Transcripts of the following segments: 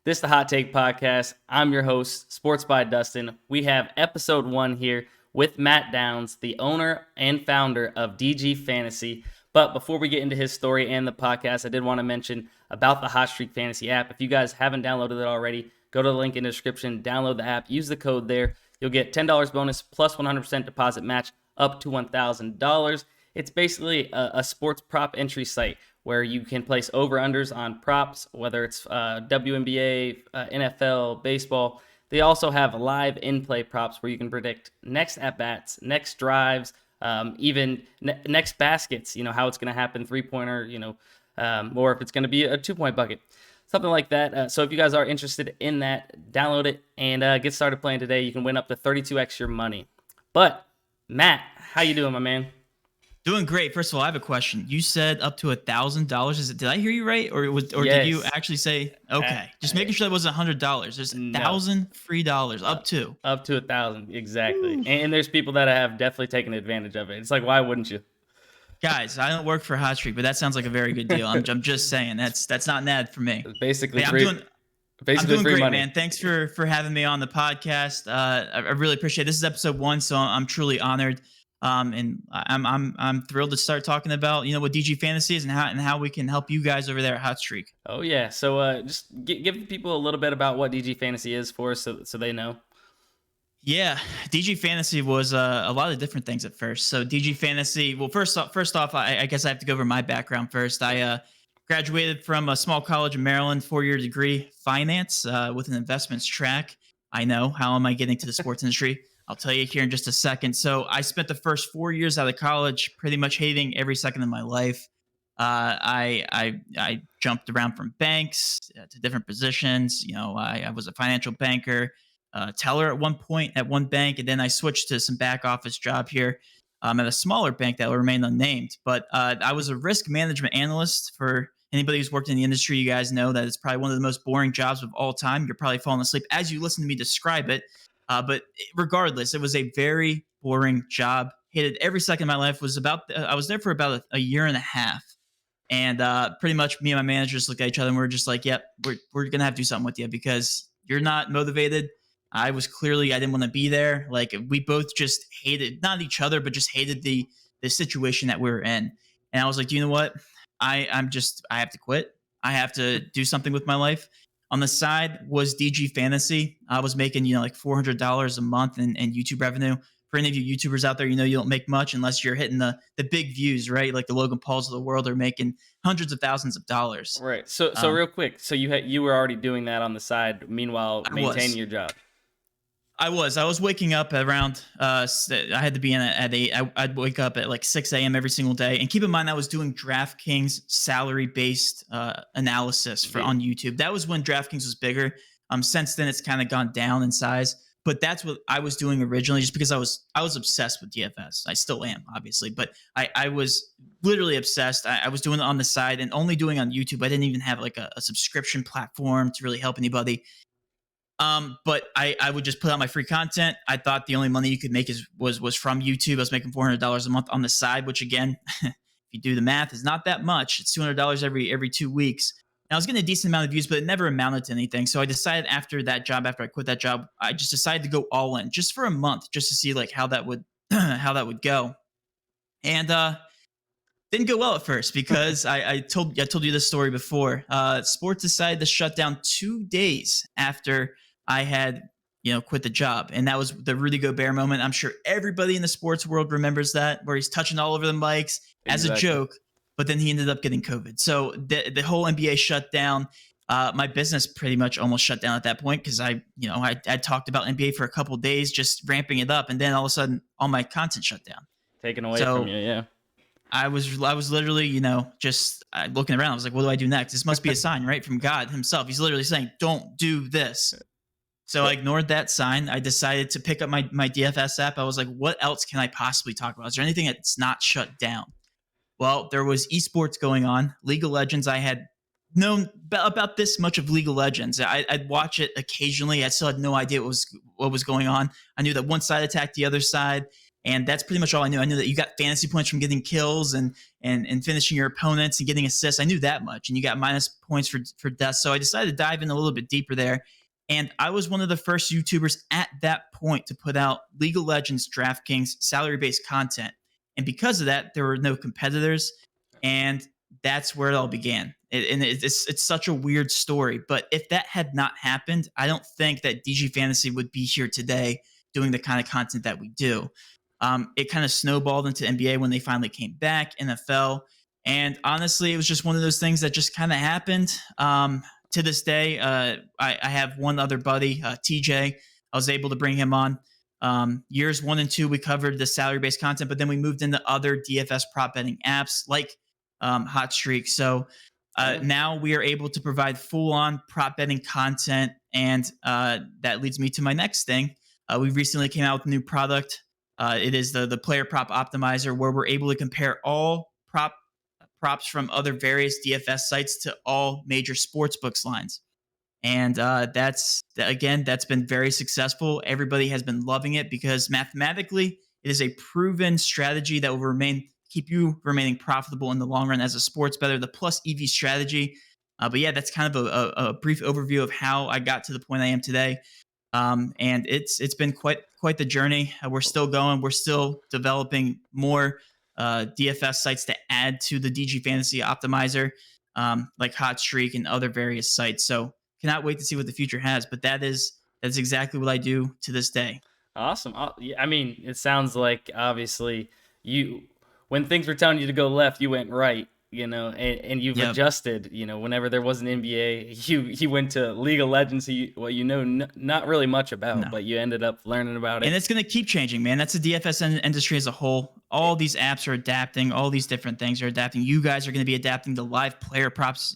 This is the Hot Take Podcast. I'm your host, Sports by Dustin. We have episode 1 here with Matt Downs, the owner and founder of DGFantasy. But before we get into his story and the podcast, I did want to mention about the HotStreak Fantasy app. If you guys haven't downloaded it already, go to the link in the description, download the app, use the code there. You'll get $10 bonus plus 100% deposit match up to $1,000. It's basically a sports prop entry site where you can place over-unders on props, whether it's WNBA, NFL, baseball. They also have live in-play props where you can predict next at-bats, next drives, even next baskets, how it's going to happen, three-pointer, or if it's going to be a two-point bucket, something like that. So if you guys are interested in that, download it and get started playing today. You can win up to 32x your money. But, Matt, how you doing, my man? Doing great. First of all, I have a question. You said up to $1,000. Did I hear you right, or yes. Did you actually say okay? Just making sure that wasn't $100. There's $1,000 free dollars up to $1,000 exactly. And there's people that have definitely taken advantage of it. It's like, why wouldn't you? Guys, I don't work for HotStreak, but that sounds like a very good deal. I'm just saying that's not an ad for me. Basically, I'm doing great, money. Man. Thanks for having me on the podcast. I really appreciate it. This is episode 1, so I'm truly honored. And I'm thrilled to start talking about what DGFantasy is and how we can help you guys over there at HotStreak. Oh yeah, so just give people a little bit about what DGFantasy is for us, so they know. Yeah, DGFantasy was a lot of different things at first. So DGFantasy, well, first off, I guess I have to go over my background first. I graduated from a small college in Maryland, 4-year degree, finance with an investments track. I know, how am I getting to the sports industry? I'll tell you here in just a second. So I spent the first 4 years out of college pretty much hating every second of my life. I jumped around from banks to different positions. I was a financial banker, teller at one point at one bank, and then I switched to some back office job here at a smaller bank that will remain unnamed. But I was a risk management analyst. For anybody who's worked in the industry, you guys know that it's probably one of the most boring jobs of all time. You're probably falling asleep as you listen to me describe it. But regardless, it was a very boring job. Hated every second of my life. I was there for about a year and a half. And pretty much me and my manager just looked at each other and we were just like, yep, we're going to have to do something with you because you're not motivated. I didn't want to be there. Like, we both just hated, not each other, but just hated the situation that we were in. And I was like, do you know what? I have to quit. I have to do something with my life. On the side was DGFantasy. I was making, like $400 a month in YouTube revenue. For any of you YouTubers out there, you don't make much unless you're hitting the big views, right? Like the Logan Pauls of the world are making hundreds of thousands of dollars. Right. So real quick. So you were already doing that on the side, meanwhile maintaining your job. I was waking up around, I had to be in at 8. I'd wake up at like 6 a.m. every single day. And keep in mind, I was doing DraftKings salary-based analysis on YouTube. That was when DraftKings was bigger. Since then, it's kind of gone down in size. But that's what I was doing originally, just because I was obsessed with DFS. I still am, obviously. But I was literally obsessed. I was doing it on the side and only doing it on YouTube. I didn't even have like a subscription platform to really help anybody. But I would just put out my free content. I thought the only money you could make was from YouTube. I was making $400 a month on the side, which again, if you do the math, is not that much. It's $200 every 2 weeks. And I was getting a decent amount of views, but it never amounted to anything. So I decided after I quit that job, I just decided to go all in just for a month, just to see like how that would go. And didn't go well at first because I told you this story before. Sports decided to shut down 2 days after I had, quit the job. And that was the Rudy Gobert moment. I'm sure everybody in the sports world remembers that, where he's touching all over the mics as a joke, but then he ended up getting COVID. So the whole NBA shut down. My business pretty much almost shut down at that point because I talked about NBA for a couple of days, just ramping it up. And then all of a sudden, all my content shut down. Taken away from you, yeah. I was literally, just looking around. I was like, what do I do next? This must be a sign, right? From God himself. He's literally saying, don't do this. So I ignored that sign. I decided to pick up my DFS app. I was like, what else can I possibly talk about? Is there anything that's not shut down? Well, there was esports going on. League of Legends, I had known about this much of League of Legends. I'd watch it occasionally. I still had no idea what was going on. I knew that one side attacked the other side. And that's pretty much all I knew. I knew that you got fantasy points from getting kills and finishing your opponents and getting assists. I knew that much. And you got minus points for deaths. So I decided to dive in a little bit deeper there. And I was one of the first YouTubers at that point to put out League of Legends, DraftKings, salary-based content. And because of that, there were no competitors. And that's where it all began. It's such a weird story. But if that had not happened, I don't think that DG Fantasy would be here today doing the kind of content that we do. It kind of snowballed into NBA when they finally came back, NFL. And honestly, it was just one of those things that just kind of happened. To this day, I have one other buddy, TJ. I was able to bring him on. Years 1 and 2, we covered the salary-based content, but then we moved into other DFS prop betting apps like HotStreak. So now we are able to provide full-on prop betting content, and that leads me to my next thing. We recently came out with a new product. It is the player prop optimizer, where we're able to compare all props from other various DFS sites to all major sports books lines. And that's been very successful. Everybody has been loving it because mathematically, it is a proven strategy that will keep you remaining profitable in the long run as a sports bettor. The plus EV strategy. But yeah, that's kind of a brief overview of how I got to the point I am today. And it's been quite the journey. We're still going. We're still developing more DFS sites to add to the DG Fantasy Optimizer, like HotStreak and other various sites. So cannot wait to see what the future has. But that's exactly what I do to this day. Awesome. I mean, it sounds like obviously when things were telling you to go left, you went right, and you've Yep. adjusted, whenever there was an NBA, you went to League of Legends, not really much about, No. but you ended up learning about And it. it's going to keep changing, man. That's the DFS industry as a whole. All these apps are adapting. All these different things are adapting. You guys are going to be adapting to live player props.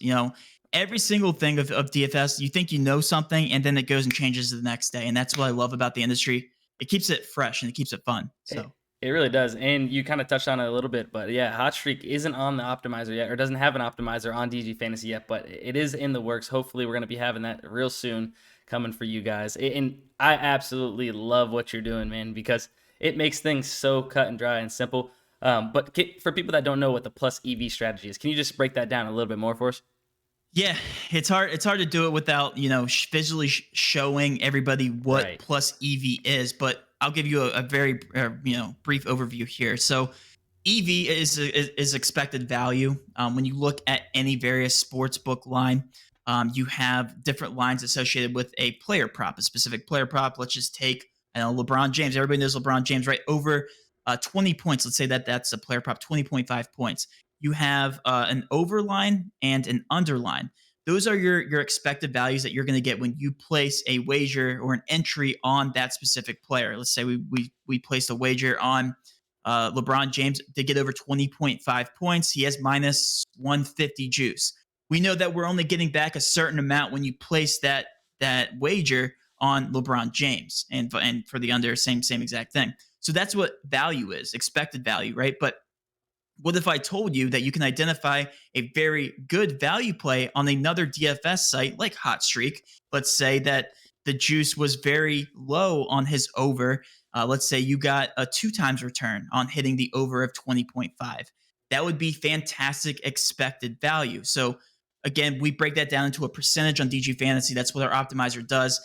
Every single thing of DFS, you think you know something, and then it goes and changes the next day. And that's what I love about the industry. It keeps it fresh and it keeps it fun. It, So, it really does. And you kind of touched on it a little bit, but yeah, HotStreak isn't on the optimizer yet, or doesn't have an optimizer on DG Fantasy yet, but it is in the works. Hopefully, we're going to be having that real soon coming for you guys. And I absolutely love what you're doing, man, because it makes things so cut and dry and simple. But for people that don't know what the plus EV strategy is, can you just break that down a little bit more for us? yeah, it's hard. It's hard to do it without visually showing everybody what Right. plus EV is. But I'll give you a very brief overview here. So EV is expected value. When you look at any various sports book line, you have different lines associated with a player prop, a specific player prop. Let's just take LeBron James. Everybody knows LeBron James, right? Over 20 points. Let's say that's a player prop, 20.5 points. You have an overline and an underline. Those are your expected values that you're going to get when you place a wager or an entry on that specific player. Let's say we placed a wager on LeBron James to get over 20.5 points. He has minus 150 juice. We know that we're only getting back a certain amount when you place that wager on LeBron James, and for the under, same exact thing. So that's what value is, expected value, right? But what if I told you that you can identify a very good value play on another DFS site like HotStreak? Let's say that the juice was very low on his over. Let's say you got a 2 times return on hitting the over of 20.5. That would be fantastic expected value. So again, we break that down into a percentage on DG Fantasy. That's what our optimizer does.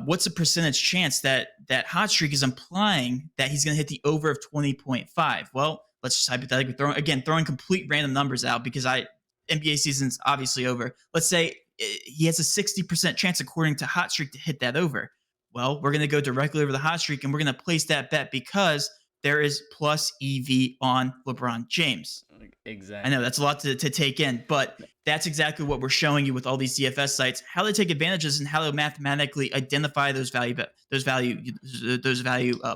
What's the percentage chance that HotStreak is implying that he's going to hit the over of 20.5? Well, let's just hypothetically throwing complete random numbers out because NBA season's obviously over. Let's say he has a 60% chance, according to HotStreak, to hit that over. Well, we're going to go directly over the HotStreak and we're going to place that bet because there is plus EV on LeBron James. I Exactly. know that's a lot to take in, but that's exactly what we're showing you with all these DFS sites, how they take advantages and how to mathematically identify those value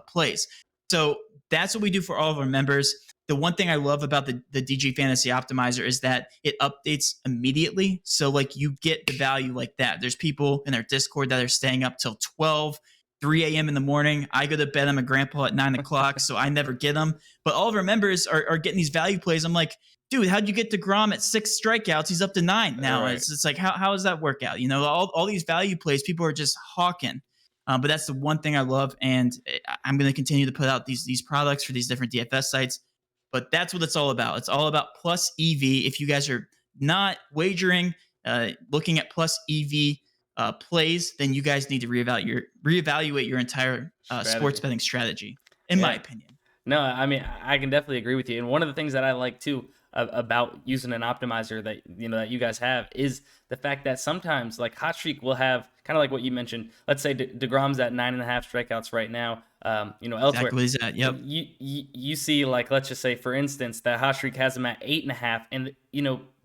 plays. So that's what we do for all of our members. The one thing I love about the DG Fantasy Optimizer is that it updates immediately. So like you get the value like that. There's people in our Discord that are staying up till 12, 3 a.m. in the morning. I go to bed. I'm a grandpa at 9 o'clock, so I never get them. But all of our members are getting these value plays. I'm like, dude, how'd you get DeGrom at 6 strikeouts? He's up to 9 now. Right. It's like, how does that work out? All these value plays, people are just hawking. But that's the one thing I love, and I'm going to continue to put out these products for these different DFS sites. But that's what it's all about. It's all about plus EV. If you guys are not wagering, looking at plus EV plays, then you guys need to reevaluate your entire sports Strategy. betting strategy, in my Yeah. opinion. No, I mean I can definitely agree with you. And one of the things that I like too about using an optimizer that that you guys have is the fact that sometimes like HotStreak will have kind of like what you mentioned. Let's say Degrom's at 9.5 strikeouts right now. Elsewhere Exactly what is that? Yep. you see like let's just say for instance that HotStreak has him at 8.5, and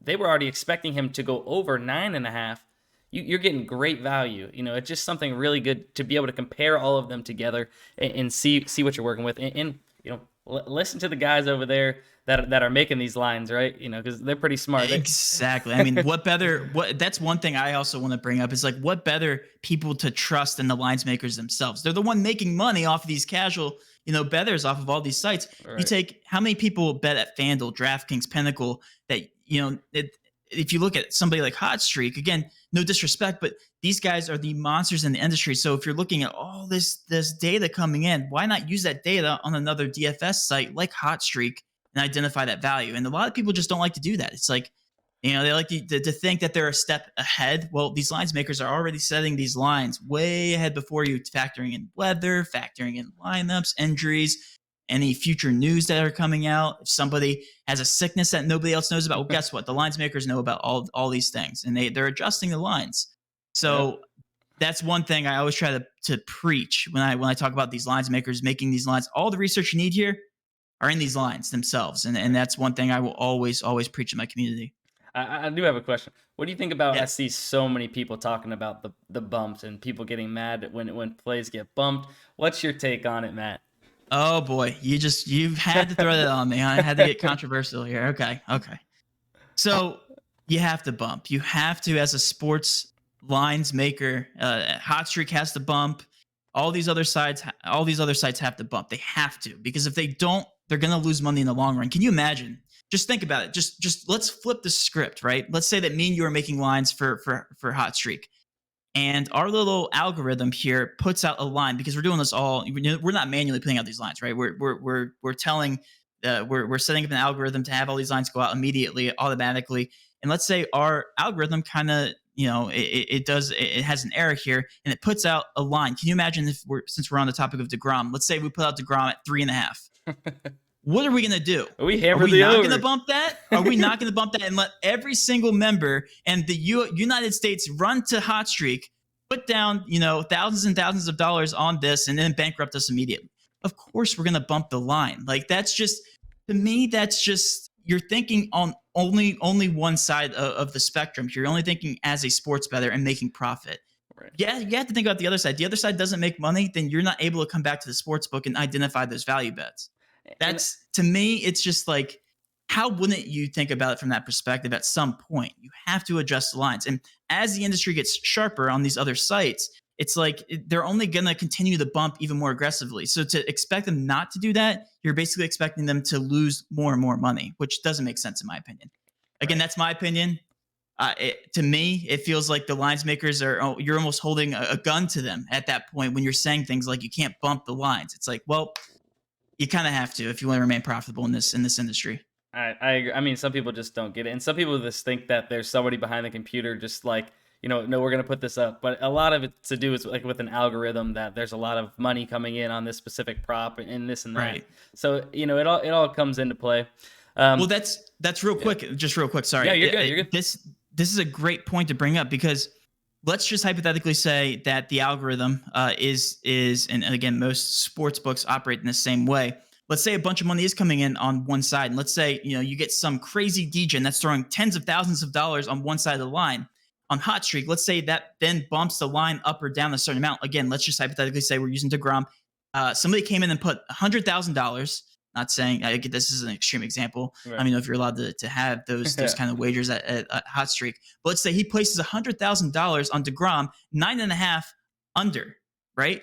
they were already expecting him to go over 9.5. You're getting great value. It's just something really good to be able to compare all of them together and see what you're working with, and listen to the guys over there that are making these lines, right? Because they're pretty smart. Exactly. I mean, what better? What that's one thing I also want to bring up is like, what better people to trust than the lines makers themselves? They're the one making money off of these casual, betters off of all these sites. You Right. take how many people bet at FanDuel, DraftKings, Pinnacle that if you look at somebody like HotStreak, again, no disrespect, but these guys are the monsters in the industry. So if you're looking at all this data coming in, why not use that data on another DFS site like HotStreak and identify that value? And a lot of people just don't like to do that. It's like, they like to think that they're a step ahead. Well, these lines makers are already setting these lines way ahead before you, factoring in weather, factoring in lineups, injuries, any future news that are coming out. If somebody has a sickness that nobody else knows about, well, guess what? The lines makers know about all these things, and they're adjusting the lines. Yeah. So that's one thing I always try to preach when I talk about these lines makers making these lines. All the research you need here are in these lines themselves, and that's one thing I will always preach in my community. I do have a question. What do you think about? I Yeah. see so many people talking about the bumps and people getting mad when plays get bumped. What's your take on it, Matt? Oh boy, you've had to throw that on me. I had to get controversial here. Okay. So you have to bump. You have to, as a sports lines maker. HotStreak has to bump. All these other sites have to bump. They have to, because if they don't, they're gonna lose money in the long run. Can you imagine? Just think about it. Just let's flip the script, right? Let's say that me and you are making lines for HotStreak, and our little algorithm here puts out a line, because we're doing this all. We're not manually putting out these lines, right? We're telling, we're setting up an algorithm to have all these lines go out immediately, automatically. And let's say our algorithm kind of, it has an error here, and it puts out a line. Can you imagine since we're on the topic of DeGrom, let's say we put out DeGrom at 3.5. What are we going to do? We Are hammered we the not over. going to bump that? Are we not going to bump that and let every single member and the United States run to HotStreak, put down, thousands and thousands of dollars on this, and then bankrupt us immediately? Of course, we're going to bump the line. Like, that's just, to me, that's just, you're thinking on only one side of the spectrum. You're only thinking as a sports bettor and making profit. Right. Yeah, you have to think about the other side. The other side doesn't make money, then you're not able to come back to the sports book and identify those value bets. And That's, to me, it's just like, how wouldn't you think about it from that perspective? At some point, you have to adjust the lines. And as the industry gets sharper on these other sites, it's like they're only going to continue to bump even more aggressively. So to expect them not to do that, you're basically expecting them to lose more and more money, which doesn't make sense in my opinion. Again, Right. that's my opinion. To me, it feels like the lines makers you're almost holding a gun to them at that point when you're saying things like you can't bump the lines. It's like, well, you kind of have to if you want to remain profitable in this industry. I agree. I mean, some people just don't get it, and some people just think that there's somebody behind the computer, just like no, we're gonna put this up. But a lot of it to do is like with an algorithm that there's a lot of money coming in on this specific prop and this and that. Right. So it all comes into play. Well, that's real quick. Just real quick. Sorry. Yeah, you're good. You're good. This is a great point to bring up, because let's just hypothetically say that the algorithm is and again, most sports books operate in the same way. Let's say a bunch of money is coming in on one side, and let's say you get some crazy DJ that's throwing tens of thousands of dollars on one side of the line. On HotStreak, let's say that then bumps the line up or down a certain amount. Again, let's just hypothetically say we're using DeGrom. Somebody came in and put $100,000. Not saying this is an extreme example. Right. I don't know if you're allowed to have those kind of wagers at HotStreak. But let's say he places $100,000 on DeGrom, 9.5 under, right?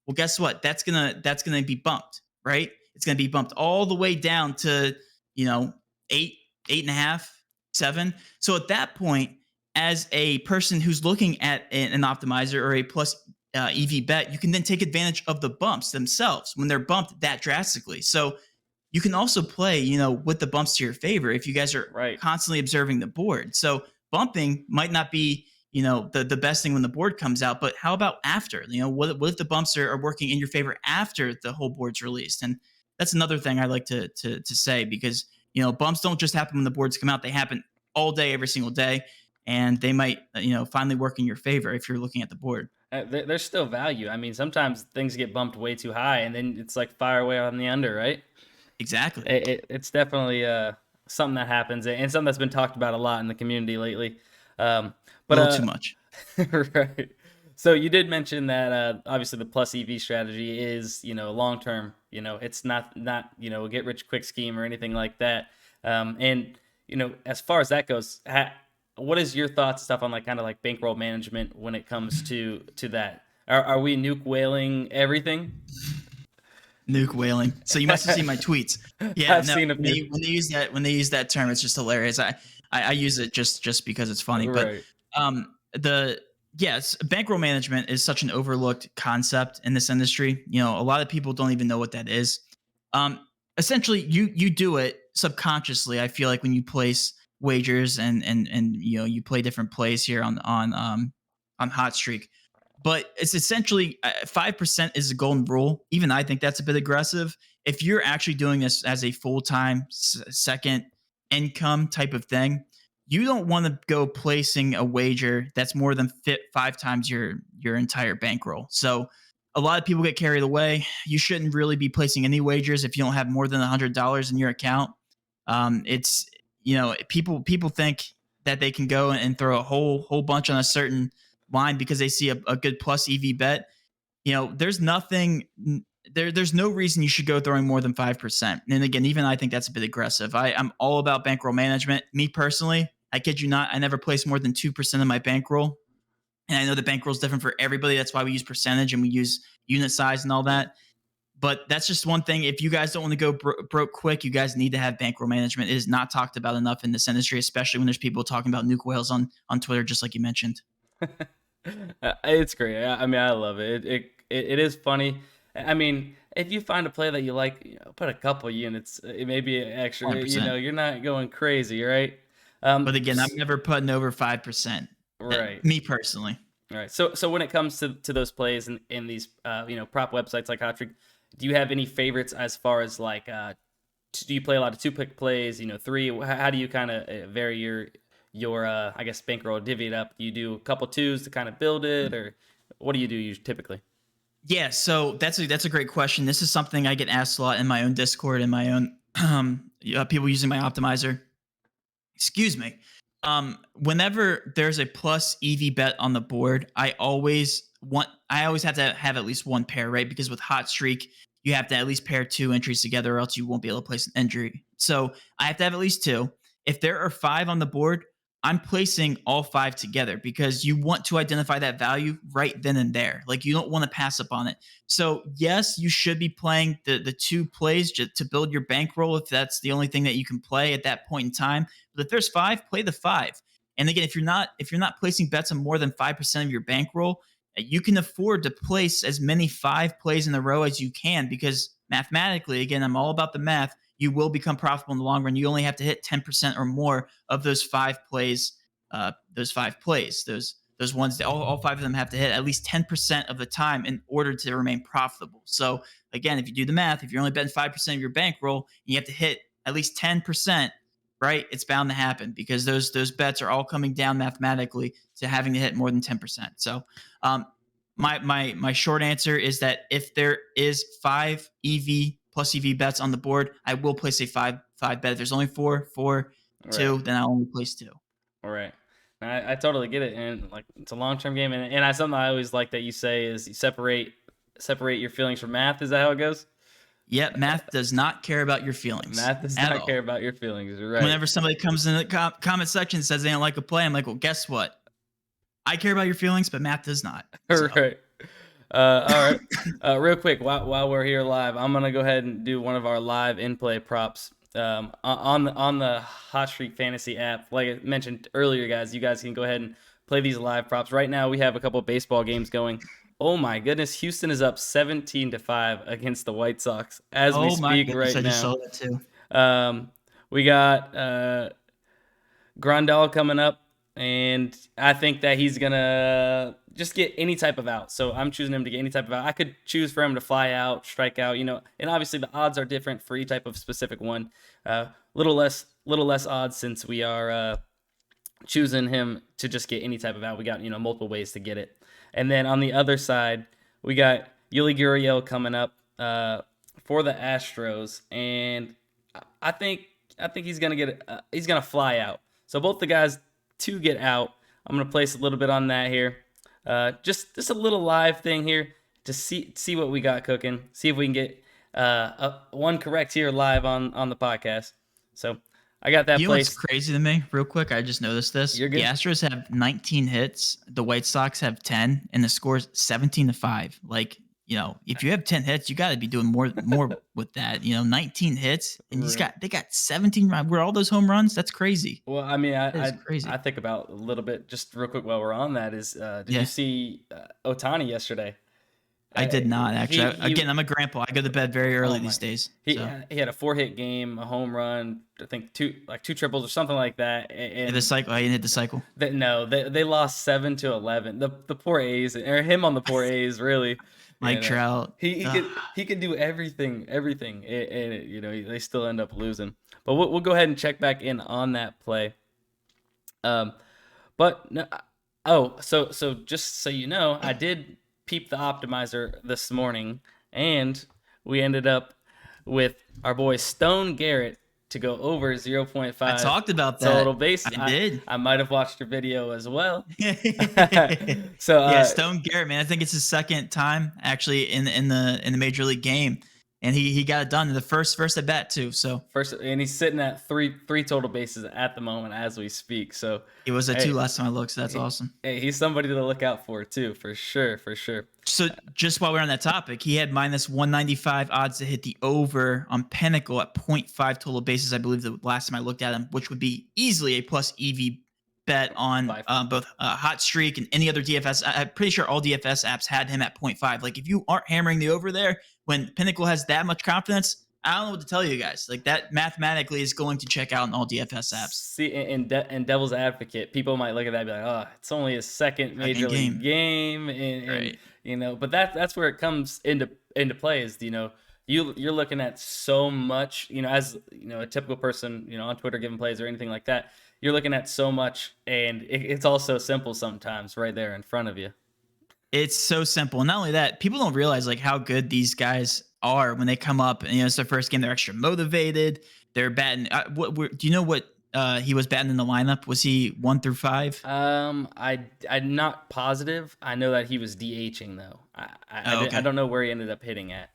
Well, guess what? That's gonna be bumped, right? It's gonna be bumped all the way down to 8.5, 7. So at that point, as a person who's looking at an optimizer or a plus EV bet, you can then take advantage of the bumps themselves when they're bumped that drastically. So you can also play, with the bumps to your favor if you guys are Right. constantly observing the board. So bumping might not be, the best thing when the board comes out, but how about after? What if the bumps are working in your favor after the whole board's released? And that's another thing I like to say, because bumps don't just happen when the boards come out; they happen all day, every single day, and they might finally work in your favor if you're looking at the board. There's still value. I mean, sometimes things get bumped way too high, and then it's like fire away on the under, right? Exactly. It's definitely something that happens, and something that's been talked about a lot in the community lately. Um, A but little too much. right. So you did mention that obviously the plus EV strategy is long term. It's not a get rich quick scheme or anything like that. And as far as that goes, what is your thoughts and stuff on like kind of like bankroll management when it comes to that? Are we nuke whaling everything? Nuke whaling. So you must have seen my tweets. Yeah, I've no. seen a When they, few. when they use that term, it's just hilarious. I use it just because it's funny. But Right. the yes, bankroll management is such an overlooked concept in this industry. A lot of people don't even know what that is. Essentially, you do it subconsciously. I feel like when you place wagers and you play different plays here on HotStreak, but it's essentially 5% is the golden rule. Even I think that's a bit aggressive. If you're actually doing this as a full time second income type of thing, you don't want to go placing a wager that's more than 5 times your entire bankroll. So a lot of people get carried away. You shouldn't really be placing any wagers if you don't have more than $100 in your account. It's people think that they can go and throw a whole bunch on a certain line because they see a good plus EV bet. There's nothing there's no reason you should go throwing more than 5%. And again, even I think that's a bit aggressive. I'm all about bankroll management. Me personally, I kid you not, I never place more than 2% of my bankroll. And I know the bankroll is different for everybody. That's why we use percentage and we use unit size and all that. But that's just one thing. If you guys don't want to go broke quick, you guys need to have bankroll management. It is not talked about enough in this industry, especially when there's people talking about nuke whales on Twitter, just like you mentioned. It's great. I mean, I love it. It is funny. I mean, if you find a play that you like, put a couple units. It may be extra. 100%. You're not going crazy, right? But again, I'm never putting over 5%. Right. Me personally. All right. So when it comes to those plays and in these prop websites like HotTrick, do you have any favorites as far as like do you play a lot of two pick plays? Three. How do you kind of vary your I guess bankroll, divvy it up? Do you do a couple twos to kind of build it, or what do you do typically? Yeah, so that's a great question. This is something I get asked a lot in my own Discord and my own people using my optimizer. Excuse me. Whenever there's a plus EV bet on the board, I always have to have at least one pair, right? Because with Hot Streak, you have to at least pair two entries together, or else you won't be able to place an entry. So I have to have at least two. If there are 5 on the board, I'm placing all 5 together because you want to identify that value right then and there. Like you don't want to pass up on it. So yes, you should be playing the two plays to build your bankroll if that's the only thing that you can play at that point in time. But if there's 5, play the 5. And again, if you're not placing bets on more than 5% of your bankroll, you can afford to place as many 5 plays in a row as you can because mathematically, again, I'm all about the math. You will become profitable in the long run. You only have to hit 10% or more of those 5 plays. Those ones that all 5 of them have to hit at least 10% of the time in order to remain profitable. So again, if you do the math, if you're only betting 5% of your bankroll, you have to hit at least 10%, right? It's bound to happen because those bets are all coming down mathematically to having to hit more than 10%. So my short answer is that if there is 5 EV plus EV bets on the board, I will place a 5 bet. If there's only 4, 2, Right. then I'll only place 2. All right. I totally get it, and like it's a long term game, and something I always like that you say is you separate your feelings from math. Is that how it goes? Yep, math does not care about your feelings Math does at not care all. about your feelings. Right. Whenever somebody comes in the comment section and says they don't like a play, I'm like, well, guess what? I care about your feelings, but math does not. So. Right. All right. Real quick, while we're here live, I'm gonna go ahead and do one of our live in play props. On the Hot Streak Fantasy app, like I mentioned earlier, guys, you guys can go ahead and play these live props. Right now, we have a couple of baseball games going. Oh my goodness, Houston is up 17-5 against the White Sox as we Oh my speak goodness, right I just now. saw that too. We got Grandal coming up, and I think that he's gonna just get any type of out. So I'm choosing him to get any type of out. I could choose for him to fly out, strike out, and obviously the odds are different for each type of specific one. Little less odds since we are choosing him to just get any type of out. We got multiple ways to get it. And then on the other side, we got Yuli Gurriel coming up for the Astros, and I think he's gonna he's gonna fly out. So both the guys to get out. I'm gonna place a little bit on that here. Just a little live thing here to see what we got cooking. See if we can get one correct here live on the podcast. So I got that You know what's placed. crazy to me, real quick? I just noticed this. You're good. The Astros have 19 hits, the White Sox have 10, and the score's 17-5. Like, if you have 10 hits, you got to be doing more with that. 19 hits, and they got 17 runs. Were all those home runs? That's crazy. Well, I mean, Crazy. I think about a little bit just real quick while we're on that is, did you see Ohtani yesterday? I did not actually. Again, I'm a grandpa. I go to bed very early these days. He had a 4-hit game, a home run, I think two triples or something like that. And the cycle. I didn't hit the cycle. They lost 7-11. The poor A's, or him on the poor A's, really. Mike Trout. He could do everything, and they still end up losing. But we'll go ahead and check back in on that play. But no, so just so you know, I did peep the optimizer this morning, and we ended up with our boy Stone Garrett to go over 0.5. I talked about that. Total base. I did. I might have watched your video as well. So yeah, Stone Garrett, man, I think it's his second time actually in the major league game, and he got it done in the first at bat too. So and he's sitting at three total bases at the moment as we speak. So it was a 2 last time I looked. So that's awesome. Hey, he's somebody to look out for too, for sure. So just while we're on that topic, he had minus 195 odds to hit the over on Pinnacle at 0.5 total bases. I believe the last time I looked at him, which would be easily a plus EV bet on both HotStreak and any other DFS. I'm pretty sure all DFS apps had him at 0.5. Like if you aren't hammering the over there when Pinnacle has that much confidence, I don't know what to tell you guys. Like that mathematically is going to check out in all DFS apps. See, in devil's advocate, people might look at that and be like, "Oh, it's only his second major league game," and but that's where it comes into play. Is you're looking at so much, as a typical person, on Twitter giving plays or anything like that. You're looking at so much, and it's all so simple sometimes, right there in front of you. It's so simple. And not only that, people don't realize like how good these guys are when they come up and it's their first game. They're extra motivated. They're batting. Do you know what he was batting in the lineup? Was he 1 through 5? I'm not positive. I know that he was DHing though. I don't know where he ended up hitting at.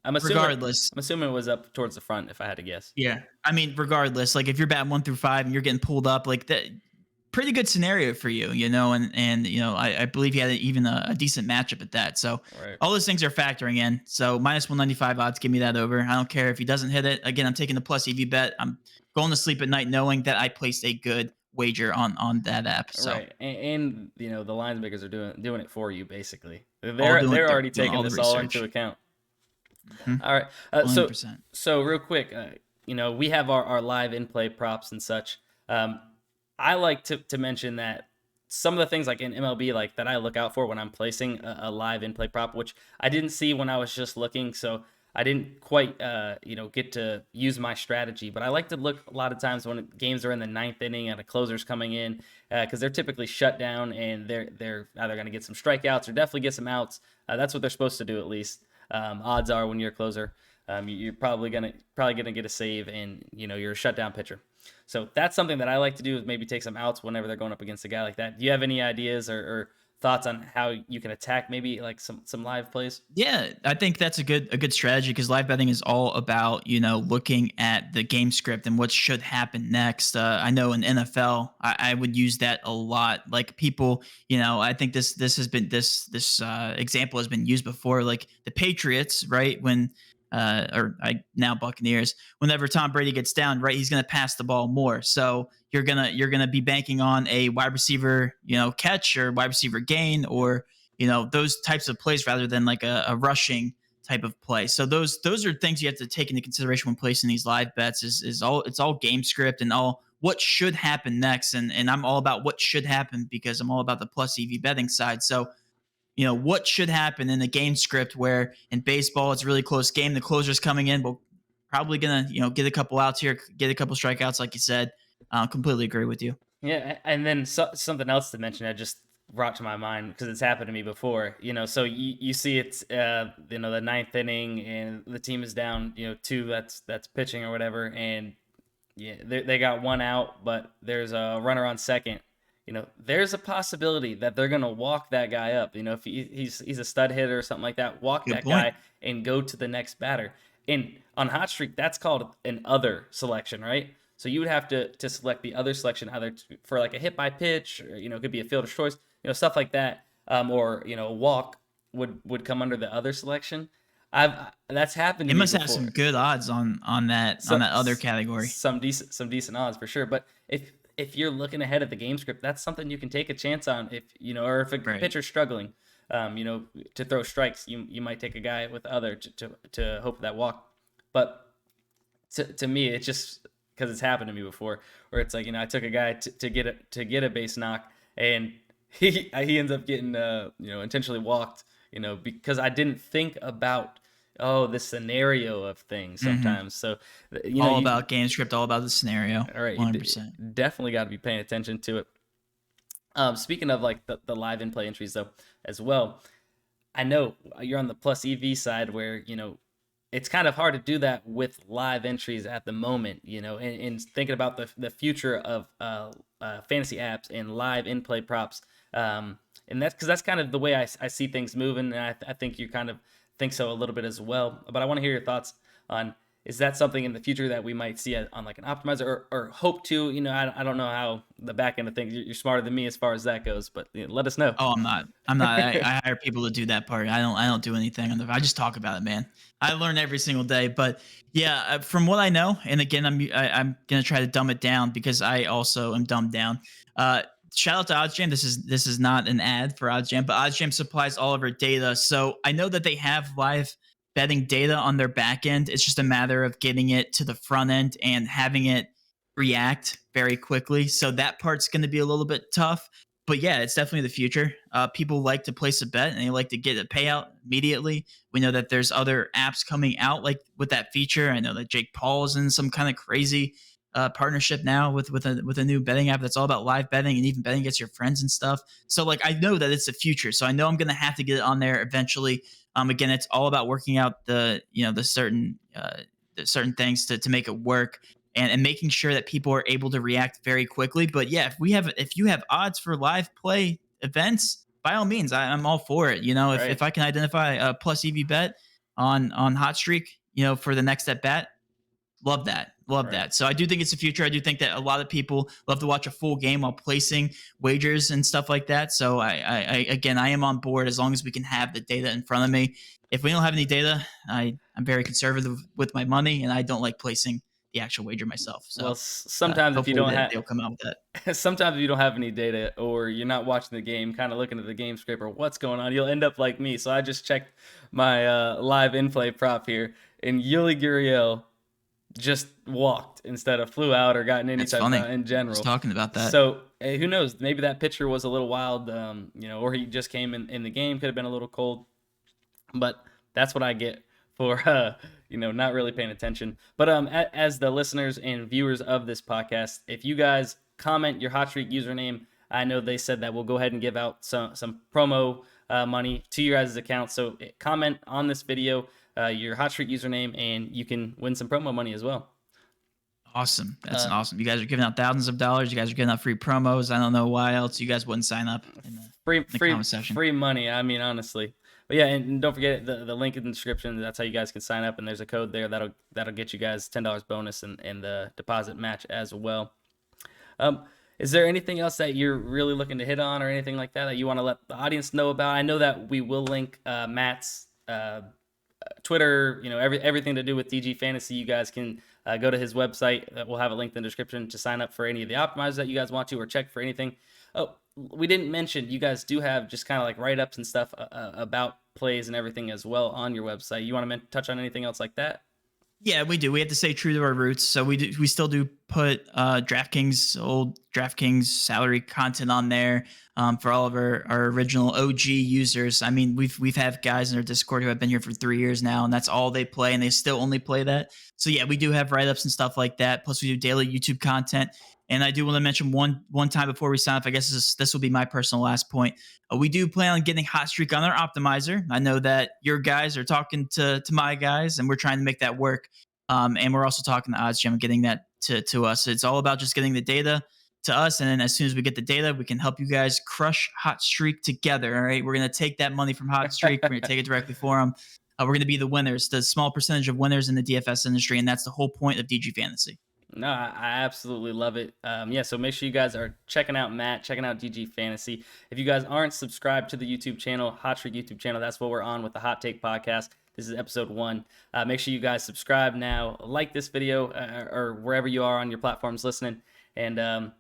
I'm assuming it was up towards the front if I had to guess. Yeah. I mean, regardless, like if you're batting 1 through 5 and you're getting pulled up, like that, pretty good scenario for you, and I believe he had even a decent matchup at that. So all those things are factoring in. So minus 195 odds, give me that over. I don't care if he doesn't hit it. Again, I'm taking the plus EV bet. I'm going to sleep at night knowing that I placed a good wager on that app. So. Right, and the lines makers are doing it for you basically. They're already taking this all into account. Mm-hmm. All right, so real quick, we have our live in play props and such. I like to mention that some of the things like in MLB like that I look out for when I'm placing a live in play prop, which I didn't see when I was just looking, so I didn't quite get to use my strategy. But I like to look a lot of times when games are in the 9th inning and a closer's coming in because they're typically shut down and they're either going to get some strikeouts or definitely get some outs. That's what they're supposed to do at least. Odds are when you're a closer, you're probably gonna get a save and you're a shutdown pitcher. So that's something that I like to do is maybe take some outs whenever they're going up against a guy like that. Do you have any ideas or thoughts on how you can attack maybe like some live plays? Yeah, I think that's a good strategy because live betting is all about, looking at the game script and what should happen next. I know in NFL, I would use that a lot. Like people, I think this example has been used before. Like the Patriots, right? When now Buccaneers, whenever Tom Brady gets down, right, he's going to pass the ball more. So you're going to be banking on a wide receiver, catch or wide receiver gain, or, those types of plays rather than like a rushing type of play. So those are things you have to take into consideration when placing these live bets. It's all game script and all what should happen next. And I'm all about what should happen because I'm all about the plus EV betting side. So what should happen in the game script where in baseball it's a really close game, the closer's coming in, but probably gonna get a couple outs here, get a couple strikeouts, like you said. Completely agree with you. Yeah, and then something else to mention that just brought to my mind because it's happened to me before. So you see it's the ninth inning and the team is down two that's pitching or whatever, and yeah they got one out, but there's a runner on second. There's a possibility that they're gonna walk that guy up. If he's a stud hitter or something like that, walk Good that point. guy and go to the next batter. And on HotStreak, that's called an other selection, right? So you would have to select the other selection either for like a hit by pitch, or it could be a fielder's choice, stuff like that, or a walk would come under the other selection. That's happened It to me must have before. some good odds on that other category. Some decent odds for sure. But if you're looking ahead at the game script, that's something you can take a chance on. If or if a Right. pitcher's struggling, to throw strikes, you might take a guy with the other to hope that walk. But to me, it's just because it's happened to me before, where it's like I took a guy to get a base knock, and he ends up getting intentionally walked, because I didn't think about the scenario of things Mhm. sometimes. So All you about game script, all about the scenario. all right, 100%. definitely got to be paying attention to it. Speaking of like the live in play entries though, as well, I know you're on the plus EV side where it's kind of hard to do that with live entries at the moment, and thinking about the future of fantasy apps and live in play props. And that's because that's kind of the way I see things moving. And I think you kind of think so a little bit as well. But I want to hear your thoughts on, is that something in the future that we might see on like an optimizer or hope to? I don't know how the back end of things. You're smarter than me as far as that goes, but let us know. Oh, I'm not. I'm not. I hire people to do that part. I don't do anything on the. I just talk about it, man. I learn every single day. But yeah, from what I know, and again, I'm gonna try to dumb it down because I also am dumbed down. Uh, Shout out to OddsJam. This is not an ad for OddsJam, but OddsJam supplies all of our data. So I know that they have live betting data on their back end. It's just a matter of getting it to the front end and having it react very quickly. So that part's going to be a little bit tough. But yeah, it's definitely the future. People like to place a bet and they like to get a payout immediately. We know that there's other apps coming out like with that feature. I know that Jake Paul is in some kind of crazy partnership now with a new betting app that's all about live betting and even betting against your friends and stuff. So like I know that it's the future. So I know I'm gonna have to get it on there eventually. Again, it's all about working out the certain things to make it work and making sure that people are able to react very quickly. But yeah, if you have odds for live play events, by all means, I'm all for it. If Right. I can identify a plus EV bet on HotStreak, for the next at bat, love that. Love Right. that. So I do think it's the future. I do think that a lot of people love to watch a full game while placing wagers and stuff like that. So again, I am on board as long as we can have the data in front of me. If we don't have any data, I'm very conservative with my money and I don't like placing the actual wager myself. Well, So sometimes if you hopefully don't that have they'll come out with that. sometimes if you don't have any data or you're not watching the game, kind of looking at the game script or what's going on, you'll end up like me. So I just checked my live in play prop here, and Yuli Gurriel just walked instead of flew out or gotten any That's type funny. in I was general. talking about that. So who knows? Maybe that pitcher was a little wild, or he just came in the game. Could have been a little cold, but that's what I get for not really paying attention. But as the listeners and viewers of this podcast, if you guys comment your Hot Streak username, I know they said that we'll go ahead and give out some promo money to your guys' account. So comment on this video your Hot Streak username, and you can win some promo money as well. Awesome. That's Uh, awesome. You guys are giving out thousands of dollars. You guys are giving out free promos. I don't know why else you guys wouldn't sign up in free the free comment section. free money. I mean, honestly. But yeah, and don't forget the link in the description. That's how you guys can sign up, and there's a code there that'll get you guys $10 bonus and the deposit match as well. Is there anything else that you're really looking to hit on or anything like that you want to let the audience know about? I know that we will link Matt's Twitter, everything to do with DG Fantasy. You guys can go to his website. We'll have a link in the description to sign up for any of the optimizers that you guys want to, or check for anything. Oh, we didn't mention you guys do have just kind of like write ups and stuff about plays and everything as well on your website. You want to touch on anything else like that? Yeah, we do. We have to stay true to our roots. So we still do put old DraftKings salary content on there for all of our original OG users. I mean, we've had guys in our Discord who have been here for 3 years now, and that's all they play, and they still only play that. So yeah, we do have write ups and stuff like that. Plus, we do daily YouTube content. And I do want to mention one time before we sign off. I guess this will be my personal last point. We do plan on getting HotStreak on our optimizer. I know that your guys are talking to my guys, and we're trying to make that work. And we're also talking to OddsJam, getting that to us. It's all about just getting the data to us, and then as soon as we get the data, we can help you guys crush HotStreak together. All right, we're gonna take that money from HotStreak. We're gonna take it directly for them. We're gonna be the winners, the small percentage of winners in the DFS industry, and that's the whole point of DG Fantasy. No, I absolutely love it. Yeah, so make sure you guys are checking out Matt, checking out DG Fantasy. If you guys aren't subscribed to the YouTube channel, HotStreak YouTube channel, that's what we're on with the Hot Take Podcast. This is episode 1. Make sure you guys subscribe now, like this video, or wherever you are on your platforms listening. And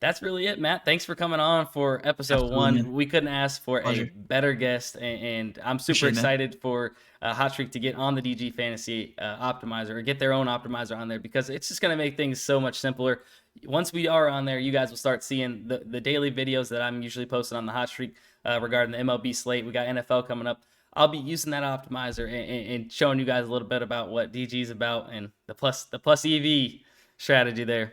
that's really it, Matt. Thanks for coming on for episode Absolutely, 1. man. We couldn't ask for a Pleasure. better guest, and I'm super Appreciate it, man. excited for HotStreak to get on the DG Fantasy optimizer, or get their own optimizer on there, because it's just going to make things so much simpler. Once we are on there, you guys will start seeing the daily videos that I'm usually posting on the HotStreak regarding the MLB slate. We got NFL coming up. I'll be using that optimizer and showing you guys a little bit about what DG is about, and the plus EV strategy there.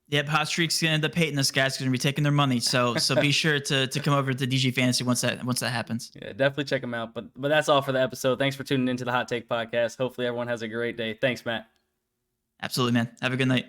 Yep, HotStreak's gonna end up hating us, guys. 'Cause we're gonna be taking their money. So be sure to come over to DG Fantasy once that happens. Yeah, definitely check them out. But that's all for the episode. Thanks for tuning into the Hot Take Podcast. Hopefully everyone has a great day. Thanks, Matt. Absolutely, man. Have a good night.